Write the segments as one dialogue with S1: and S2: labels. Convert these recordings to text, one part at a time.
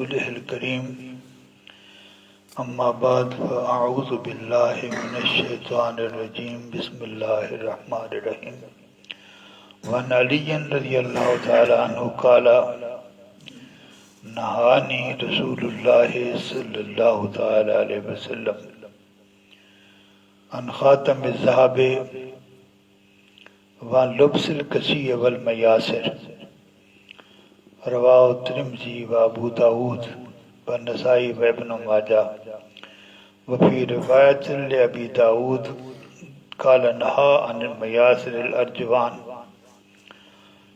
S1: رسوله الكريم أما بعد فأعوذ بالله من الشيطان الرجيم بسم الله الرحمن الرحيم وعن علي رضي الله تعالى عنه قال نهاني رسول الله صلى الله تعالى عليه وسلم عن خاتم الذهب وعن لبس الكسي والمياسر رواه الترمذي وابو داود والنسائی وابن ماجہ وفي روایت لأبي داود قال نهى عن المياسر الأرجوان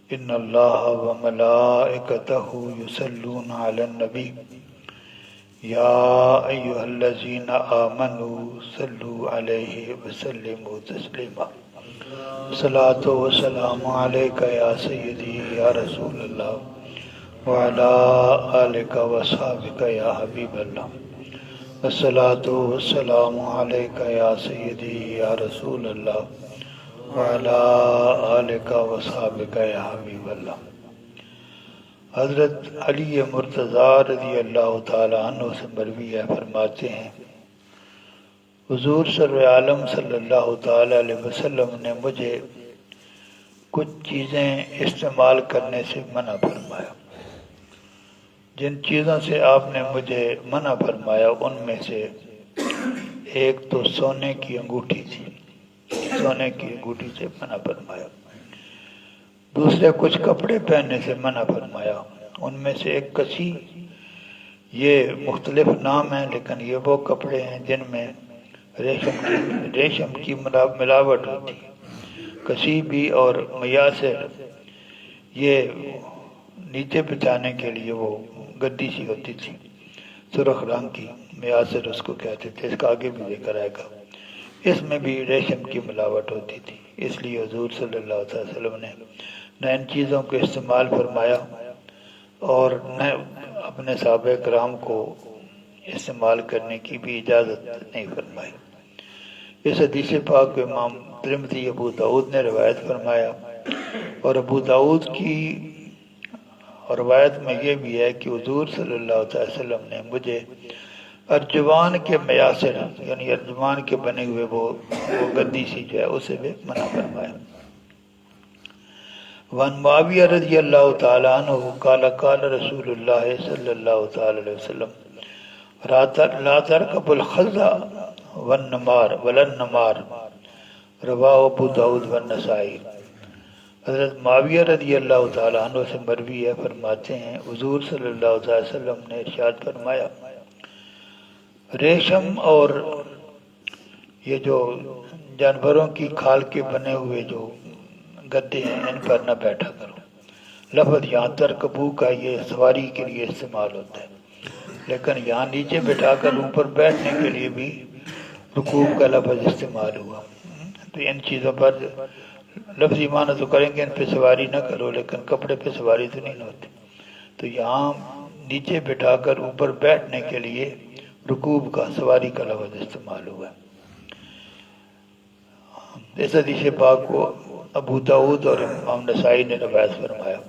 S1: إن الله وملائكته يصلون على النبي يا أيها الذين آمنوا صلوا عليه وسلموا تسليما الصلاة والسلام عليك يا سيدي يا رسول الله وعلى آلك وصحبك يا حبيب الله الصلاة والسلام عليك يا سيدي يا رسول الله وعلى آلك وصحبك يا حبيب الله۔ حضرت علی مرتضیٰ رضی اللہ تعالی عنہ سے مروی ہے، فرماتے ہیں حضور سرور عالم صلی اللہ تعالی علیہ وسلم نے مجھے کچھ چیزیں استعمال کرنے سے منع فرمایا۔ جن چیزوں سے آپ نے مجھے منع فرمایا ان میں سے ایک تو سونے کی انگوٹھی تھی، سونے کی انگوٹھی سے منع فرمایا۔ دوسرے کچھ کپڑے پہننے سے منع فرمایا، ان میں سے ایک کسی، یہ مختلف نام ہیں لیکن یہ وہ کپڑے ہیں جن میں ریشم کی ملاوٹ ہوتی ہے۔ کسی بھی اور میاسر یہ نیچے بچھانے کے لیے وہ گدی سی ہوتی تھی، سرخ رنگ کی، میاسر اس کو کہتے تھے، اس کا آگے بھی ذکر آئے گا۔ اس میں بھی ریشم کی ملاوٹ ہوتی تھی، اس لیے حضور صلی اللہ علیہ وسلم نے نہ ان چیزوں کو استعمال فرمایا اور نہ اپنے صحابہ کرام کو استعمال کرنے کی بھی اجازت نہیں فرمائی۔ اس حدیث پاک کو امام ترمذی ابو داود نے روایت فرمایا، اور ابو داود کی روایت میں یہ بھی ہے کہ حضور صلی اللہ علیہ وسلم نے مجھے ارجوان کے میاسر، یعنی ارجوان کے بنے ہوئے وہ گدی سی جو ہے اسے بھی منع فرمایا۔ وعن معاویہ رضی اللہ تعالی عنہ قال قال رسول اللہ صلی اللہ تعالی علیہ وسلم لا ترکب الخزا والنمار ولا النمار رواہ ابو داود والنسائی۔ حضرت معاویہ رضی اللہ تعالی عنہ سے مروی ہے، فرماتے ہیں حضور صلی اللہ علیہ وسلم نے ارشاد فرمایا ریشم اور یہ جو جانوروں کی کھال کے بنے ہوئے جو گدے ہیں ان پر نہ بیٹھا کرو۔ لفظ یہاں ترکبو کا یہ سواری کے لیے استعمال ہوتا ہے، لیکن یہاں نیچے بٹھا کر اوپر بیٹھنے کے لیے بھی رکوب کا لفظ استعمال ہوا۔ تو ان چیزوں پر لفظی معنی تو کریں گے ان پہ سواری نہ کرو، لیکن کپڑے پہ سواری تو نہیں ہوتی۔ تو یہاں نیچے بٹھا کر اوپر بیٹھنے کے لیے رکوب کا، سواری کا لفظ استعمال ہوا۔ اس حدیث پاک کو ابو داود اور امام نسائی نے روایت فرمایا۔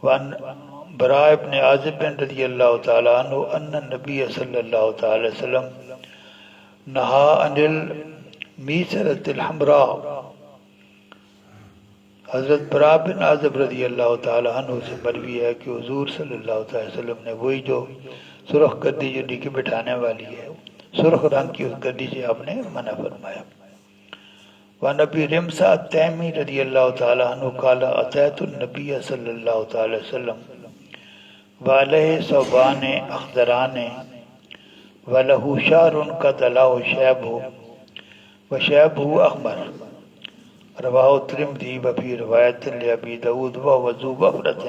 S1: وعن براء بن عازب رضی اللہ تعالی عنہ ان النبی صلی اللہ تعالی وسلم نہا عن المیسرۃ الحمراء۔ حضرت براء بن عازب رضی اللہ تعالی عنہ سے مروی ہے کہ حضور صلی اللہ علیہ وسلم نے وہی جو سرخ گدی جو نیچے بٹھانے والی ہے، سرخ رنگ کی اس گدی سے آپ نے منع فرمایا۔ وعن ابی رمثہ التیمی رضی اللہ تعالی عنہ قال اتیت النبی صلی اللہ تعالی وسلم وعلیہ ثوبان اخضران وله شعر قد له شیبہ وشیبہ احمر رواہ الترمذی وفی روایت لأبی داود وذو وفرۃ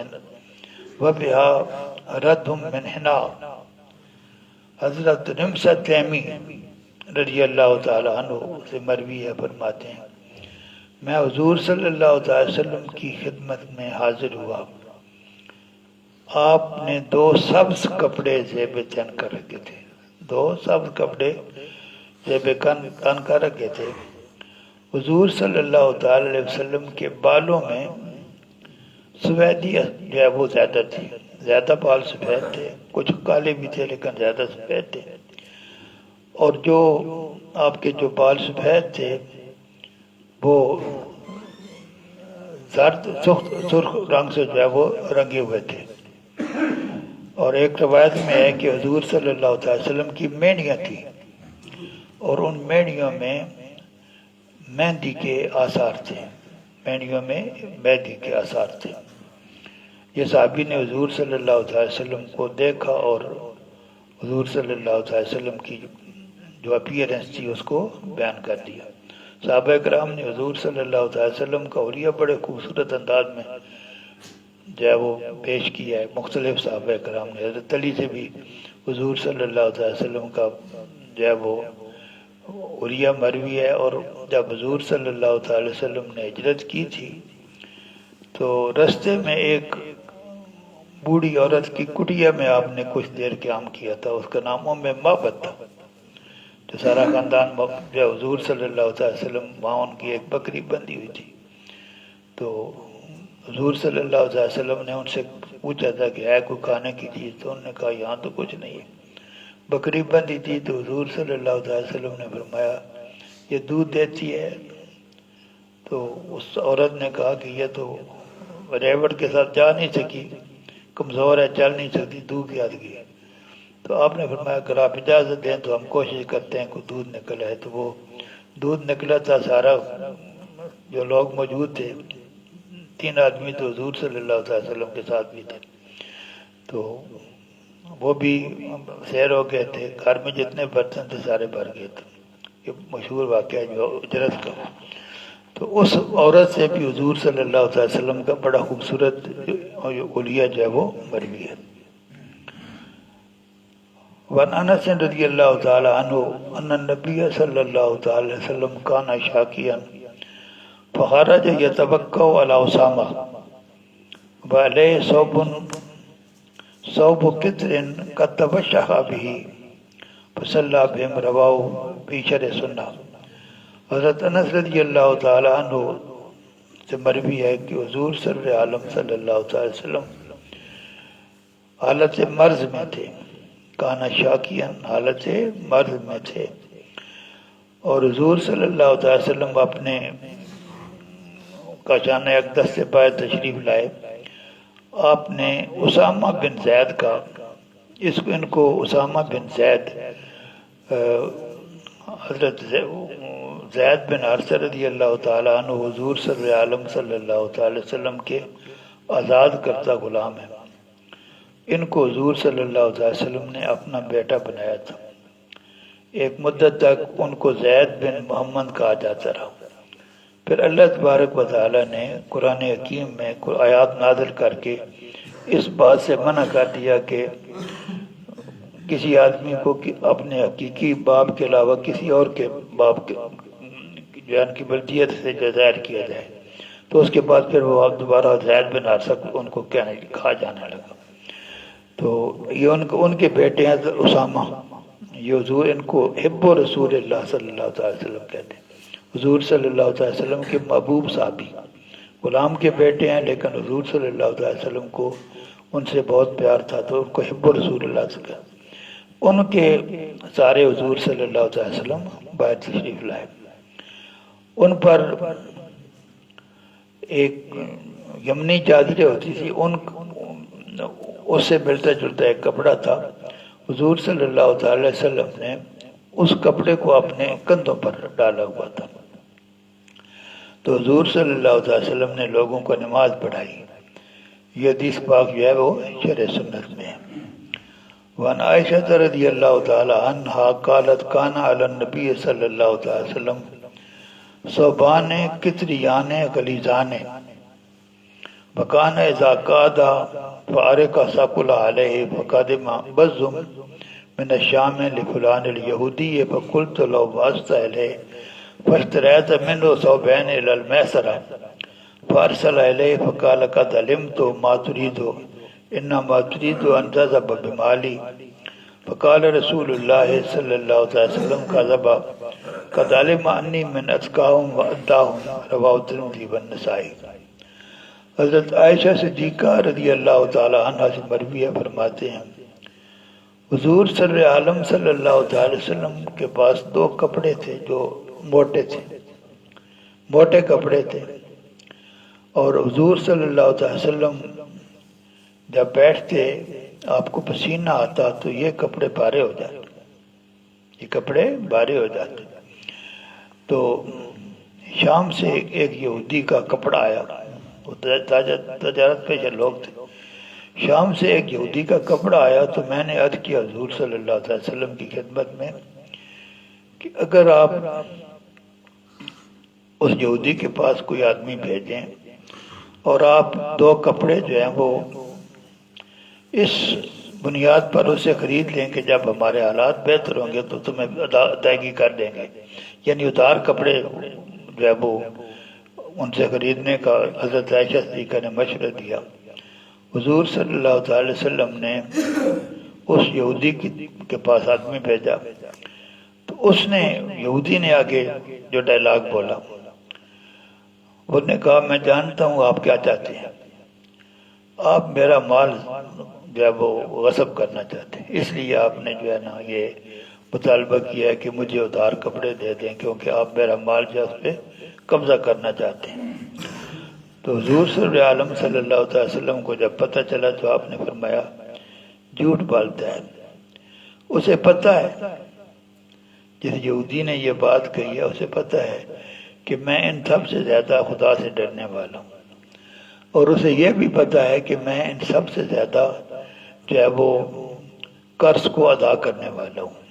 S1: وبها رد من حنا۔ حضرت رمثہ تیمی رضی اللہ تعالی عنہ سے مروی ہے، فرماتے ہیں میں حضور صلی اللہ علیہ وسلم کی خدمت میں حاضر ہوا، آپ نے 2 سبز کپڑے زیب تن کر رکھے تھے، 2 سبز کپڑے زیب تن کر رکھے تھے۔ حضور صلی اللہ علیہ وسلم کے بالوں میں سویدی جو ہے وہ زیادہ تھی، زیادہ بال سفید تھے، کچھ کالے بھی تھے لیکن زیادہ سفید تھے، اور جو آپ کے جو بال سفید تھے وہ زرد سرخ رنگ سے جو ہے وہ رنگے ہوئے تھے۔ اور ایک روایت میں ہے کہ حضور صلی اللہ علیہ وسلم کی مینڈیاں تھیں، اور ان مینڈیوں میں مہندی کے آثار تھے، مینڈیوں میں مہندی کے آثار تھے۔ یہ صحابی نے حضور صلی اللہ علیہ وسلم کو دیکھا اور حضور صلی اللہ علیہ وسلم کی جو اپیرنس تھی اس کو بیان کر دیا۔ صحابہ کرام نے حضور صلی اللہ علیہ وسلم کا حلیہ بڑے خوبصورت انداز میں جو ہے وہ پیش کیا ہے۔ مختلف صحابہ کرام نے، حضرت علی سے بھی حضور صلی اللہ علیہ وسلم کا جو ہے وہ حلیہ مروی ہے۔ اور جب حضور صلی اللہ علیہ وسلم نے ہجرت کی تھی تو رستے میں ایک بوڑھی عورت کی کٹیا میں آپ نے کچھ دیر قیام کیا تھا، اس کا نام ام معبد تھا، جو سارا خاندان جو حضور صلی اللہ علیہ وسلم وہاں ان کی ایک بکری بندھی ہوئی تھی۔ تو حضور صلی اللہ علیہ وسلم نے ان سے پوچھا تھا کہ ہے کوئی کھانے کی چیز، تو انہوں نے کہا یہاں تو کچھ نہیں ہے، بکری بندھی تھی۔ تو حضور صلی اللہ علیہ وسلم نے فرمایا یہ دودھ دیتی ہے؟ تو اس عورت نے کہا کہ یہ تو ریوڑ کے ساتھ جا نہیں سکی، کمزور ہے، چل نہیں سکتی، دودھ یاد گئی۔ تو آپ نے فرمایا اگر آپ اجازت دیں تو ہم کوشش کرتے ہیں کوئی دودھ نکلا ہے۔ تو وہ دودھ نکلا تھا، سارا جو لوگ موجود تھے، 3 آدمی تو حضور صلی اللہ علیہ وسلم کے ساتھ بھی تھے، تو وہ بھی سیر ہو گئے تھے، گھر میں جتنے برتن تھے سارے بھر گئے تھے۔ یہ مشہور واقعہ ہے جو اجرت کا۔ تو اس عورت سے بھی حضور صلی اللہ علیہ وسلم کا بڑا خوبصورت حلیہ جو ہے وہ مروی ہے۔ وعن انس رضی اللہ تعالی عنہ ان النبی صلی اللہ تعالی وسلم کان شاکیا فخرج یتوکا علی اسامہ وعلیہ صوب قطر قد تبشخ به فصلی بهم رواہ فی شرح سنہ۔ حضرت انس رضی اللہ تعالی عنہ سے مروی ہے کہ حضور سر عالم صلی اللہ علیہ وسلم حالت مرض میں تھے، کانا شاکین حالت مرض میں تھے، اور حضور صلی اللہ علیہ وسلم اپنے کاشانہ اقدس سے باہر تشریف لائے۔ آپ نے اسامہ بن زید کا، ان کو اسامہ بن زید، حضرت زید بن حارثہ رضی اللہ تعالی عنہ حضور صلی عالم صلی اللہ تعالی وسلم کے آزاد کردہ غلام ہیں۔ ان کو حضور صلی اللہ علیہ وسلم نے اپنا بیٹا بنایا تھا۔ ایک مدت تک ان کو زید بن محمد کہا جاتا رہا۔ پھر اللہ تبارک و تعالی نے قرآن حکیم میں آیات نازل کر کے اس بات سے منع کر دیا کہ کسی آدمی کو اپنے حقیقی باپ کے علاوہ کسی اور کے باپ کے جو ان کی بلدیت سے ظاہر کیا جائے۔ تو اس کے بعد پھر وہ دوبارہ زید بن حارثہ ان کو کہا جانے لگا۔ تو یہ ان کے بیٹے ہیں اسامہ، یہ حضور ان کو حب رسول اللہ صلی اللہ علیہ وسلم کہتے ہیں، حضور صلی اللہ علیہ وسلم کے محبوب صحابی، غلام کے بیٹے ہیں لیکن حضور صلی اللہ علیہ وسلم کو ان سے بہت پیار تھا تو ان کو حب رسول اللہ سے کہا۔ ان کے سارے حضور صلی اللہ علیہ وسلم باہر تشریف لائے۔ ان پر ایک یمنی چادریں ہوتی تھی، اس سے ملتا جلتا ایک کپڑا تھا۔ حضور صلی اللہ علیہ وسلم نے اس کپڑے کو اپنے کندھوں پر ڈالا ہوا تھا۔ تو حضور صلی اللہ علیہ وسلم نے لوگوں کو نماز پڑھائی۔ یہ حدیث پاک جو ہے وہ شرح سنت میں ہے۔ وعن عائشہ رضی اللہ تعالی عنہا قالت کان علی النبی صلی اللہ علیہ وسلم صوبان کتریان غلیظان وکان اذا قاد فارق ثقل علیہ فقدم بز من الشام لفلان الیہودی فقلت لو واسط الیہ فاشتریت منه ثوبین الی المیسرہ فارسل الیہ فقال قد علمت ما تريد انما تريد ان تذهب بمالی فقال رسول اللہ صلی اللہ علیہ وسلم كذب قد علم انی من اتقاهم واداهم رواہ الترمذی والنسائی۔ حضرت عائشہ صدیقہ رضی اللہ تعالی عنہ سے مروی ہے، فرماتے ہیں حضور سر عالم صلی اللہ تعالی وسلم کے پاس دو کپڑے تھے جو موٹے تھے، موٹے کپڑے تھے، اور حضور صلی اللہ تعالی وسلم جب بیٹھتے آپ کو پسینہ آتا تو یہ کپڑے بھارے ہو جاتے، یہ کپڑے بھارے ہو جاتے۔ تو شام سے ایک یہودی کا کپڑا آیا، وہ تجارت پیشہ لوگ تھے، شام سے ایک یہودی کا کپڑا آیا تو میں نے عرض کیا حضور صلی اللہ علیہ وسلم کی خدمت میں کہ اگر آپ اس یہودی کے پاس کوئی آدمی بھیجیں اور آپ دو کپڑے جو ہیں وہ اس بنیاد پر اسے خرید لیں کہ جب ہمارے حالات بہتر ہوں گے تو تمہیں ادائیگی کر دیں گے، یعنی ادھار کپڑے جو ہے وہ ان سے خریدنے کا حضرت عائشہ صدیقہ نے مشورہ دیا۔ حضور صلی اللہ تعالی وسلم نے اس یہودی کے پاس آدمی بھیجا تو اس نے یہودی نے آگے جو ڈائلاگ بولا، وہ نے کہا میں جانتا ہوں آپ کیا چاہتے ہیں، آپ میرا مال جو ہے وہ غصب کرنا چاہتے ہیں، اس لیے آپ نے جو ہے نا یہ مطالبہ کیا ہے کہ مجھے ادھار کپڑے دے دیں کیونکہ آپ میرا مال جو ہے اس پہ قبضہ کرنا چاہتے ہیں۔ تو حضور صلی عالم صلی اللہ علیہ وسلم کو جب پتہ چلا تو آپ نے فرمایا جھوٹ بولتا ہے، اسے پتہ ہے، جس یہودی نے یہ بات کہی ہے اسے پتہ ہے کہ میں ان سب سے زیادہ خدا سے ڈرنے والا ہوں، اور اسے یہ بھی پتہ ہے کہ میں ان سب سے زیادہ جو ہے وہ قرض کو ادا کرنے والا ہوں،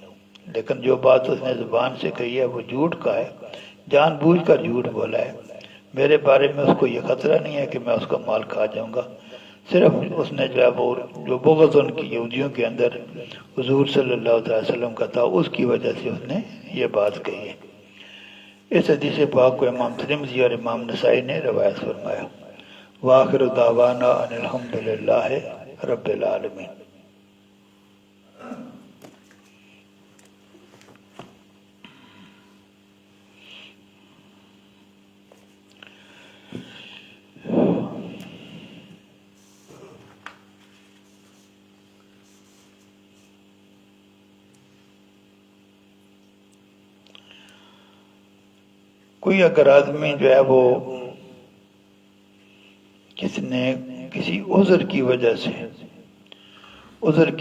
S1: لیکن جو بات اس نے زبان سے کہی ہے وہ جھوٹ کا ہے، جان بوجھ کر جھوٹ بولا ہے۔ میرے بارے میں اس کو یہ خطرہ نہیں ہے کہ میں اس کا مال کھا جاؤں گا، صرف اس نے جو ہے وہ جو بغض ان کی یہودیوں کے اندر حضور صلی اللہ علیہ وسلم کا تھا اس کی وجہ سے اس نے یہ بات کہی ہے۔ اس حدیث پاک کو امام ترمذی اور امام نسائی نے روایت فرمایا۔ وآخر دعوانا ان الحمدللہ رب العالمین۔ کوئی اگر آدمی جو ہے وہ کسی عذر کی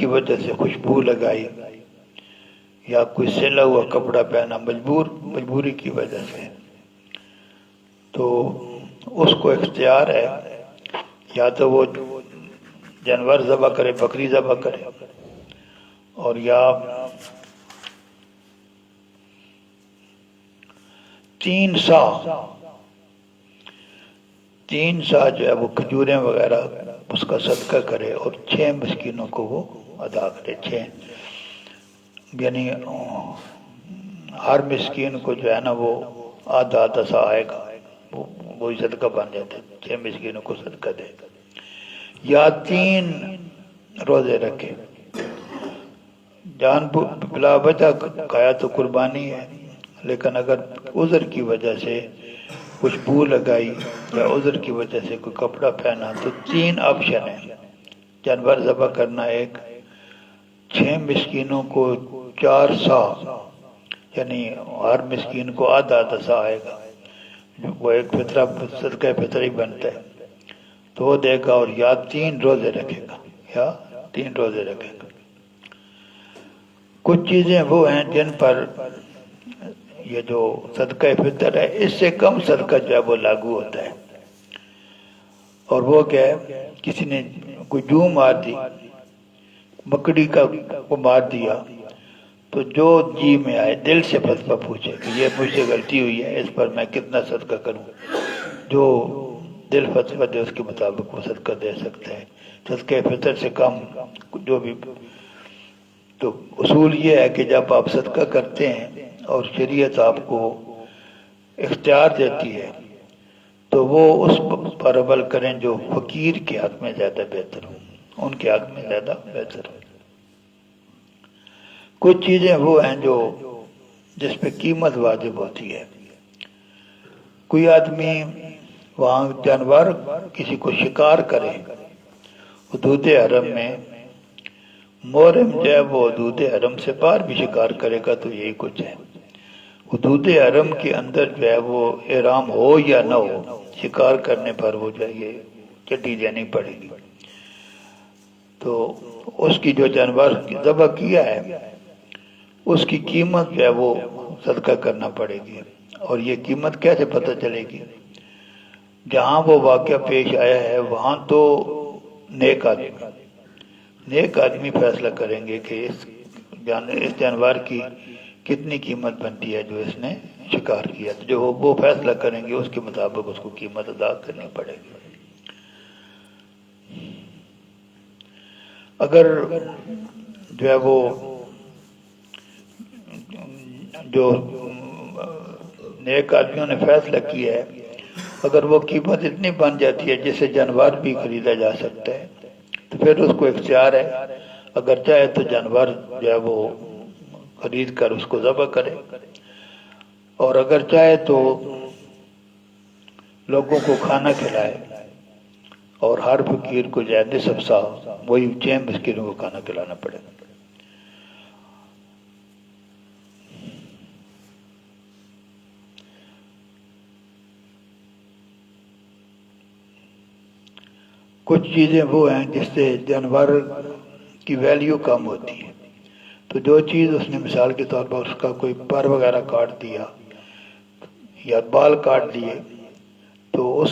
S1: وجہ سے خوشبو لگائی یا کوئی سلا ہوا کپڑا پہنا مجبوری کی وجہ سے، تو اس کو اختیار ہے یا تو وہ جانور ذبح کرے، بکری ذبح کرے، اور یا 3 سا جو ہے وہ کھجوریں وغیرہ اس کا صدقہ کرے اور 6 مسکینوں کو وہ ادا کرے، 6 یعنی ہر مسکین کو جو ہے نا وہ آدھا سا آئے گا، وہی صدقہ بن جاتے، 6 مسکینوں کو صدقہ دے، یا 3 روزے رکھے، جان بلا وجہ کھایا تو قربانی ہے، لیکن اگر عذر کی وجہ سے خوشبو لگائی یا عذر کی وجہ سے کوئی کپڑا پہنا تو 3 آپشن ہیں، جانور ذبح کرنا ایک، 6 مسکینوں کو 4 سا یعنی ہر مسکین کو آدھا سا آئے گا، وہ ایک فطرہ صدقہ فطر ہی بنتا ہے تو وہ دے گا، اور یا 3 روزے رکھے گا۔ کچھ چیزیں وہ ہیں جن پر یہ جو صدقہ فطر ہے اس سے کم صدقہ جو ہے وہ لاگو ہوتا ہے، اور وہ کیا ہے، کسی نے کوئی جو مار دی، مکڑی کو مار دیا، تو جو جی میں آئے دل سے فتویٰ پوچھے کہ یہ مجھ سے غلطی ہوئی ہے، اس پر میں کتنا صدقہ کروں، جو دل فتویٰ دے اس کے مطابق وہ صدقہ دے سکتا ہے، صدقہ فطر سے کم جو بھی۔ تو اصول یہ ہے کہ جب آپ صدقہ کرتے ہیں اور شریعت آپ کو اختیار دیتی ہے تو وہ اس پر عمل کریں جو فقیر کے حق میں زیادہ بہتر ہو، ان کے حق میں زیادہ بہتر ہو۔ کچھ چیزیں وہ ہیں جو جس پہ قیمت واجب ہوتی ہے، کوئی آدمی وہاں جانور کسی کو شکار کرے، حدود حرم میں محرم جو ہے وہ حدود حرم سے باہر بھی شکار کرے گا تو یہی کچھ ہے۔ حدود حرم کے اندر جو ہے وہ احرام ہو یا نہ ہو، شکار کرنے پر وہ جو ہے یہ چٹی دینی پڑے گی۔ تو اس کی جو جانور ذبح کیا ہے اس کی قیمت جو ہے وہ صدقہ کرنا پڑے گی۔ اور یہ قیمت کیسے پتہ چلے گی؟ جہاں وہ واقعہ پیش آیا ہے وہاں تو نیک آدمی فیصلہ کریں گے کہ اس جانور کی کتنی قیمت بنتی ہے جو اس نے شکار کیا، تو جو وہ فیصلہ کریں گے اس کے مطابق اس کو قیمت ادا کرنی پڑے گی۔ اگر جو ہے وہ جو نیک آدمیوں نے فیصلہ کیا ہے اگر وہ قیمت اتنی بن جاتی ہے جس سے جانور بھی خریدا جا سکتا ہے تو پھر اس کو اختیار ہے، اگر چاہے تو جانور جو ہے وہ خرید کر اس کو ذبح کرے، اور اگر چاہے تو لوگوں کو کھانا کھلائے، اور ہر فقیر کو جو ہے نصف سا وہی 6 مسکینوں کو کھانا کھلانا پڑے گا۔ کچھ چیزیں وہ ہیں جس سے جانور کی ویلیو کم ہوتی ہے، تو جو چیز اس نے مثال کے طور پر اس کا کوئی پر وغیرہ کاٹ دیا یا بال کاٹ دیے تو اس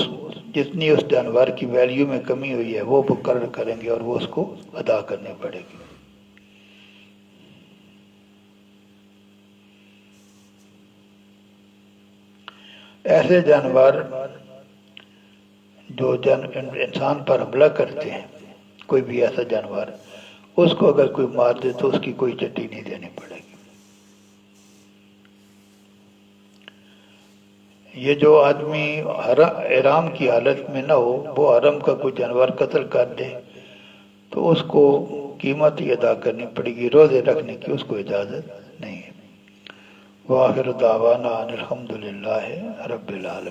S1: جتنی اس جانور کی ویلیو میں کمی ہوئی ہے وہ مقرر کریں گے اور وہ اس کو ادا کرنی پڑے گی۔ ایسے جانور جو انسان پر حملہ کرتے ہیں، کوئی بھی ایسا جانور، اس کو اگر کوئی مار دے تو اس کی کوئی چٹی نہیں دینی پڑے گی۔ یہ جو آدمی احرام کی حالت میں نہ ہو وہ حرم کا کوئی جانور قتل کر دے تو اس کو قیمت ہی ادا کرنی پڑے گی، روزے رکھنے کی اس کو اجازت نہیں ہے۔ وآخر دعوانا ان الحمد للہ رب العالمین۔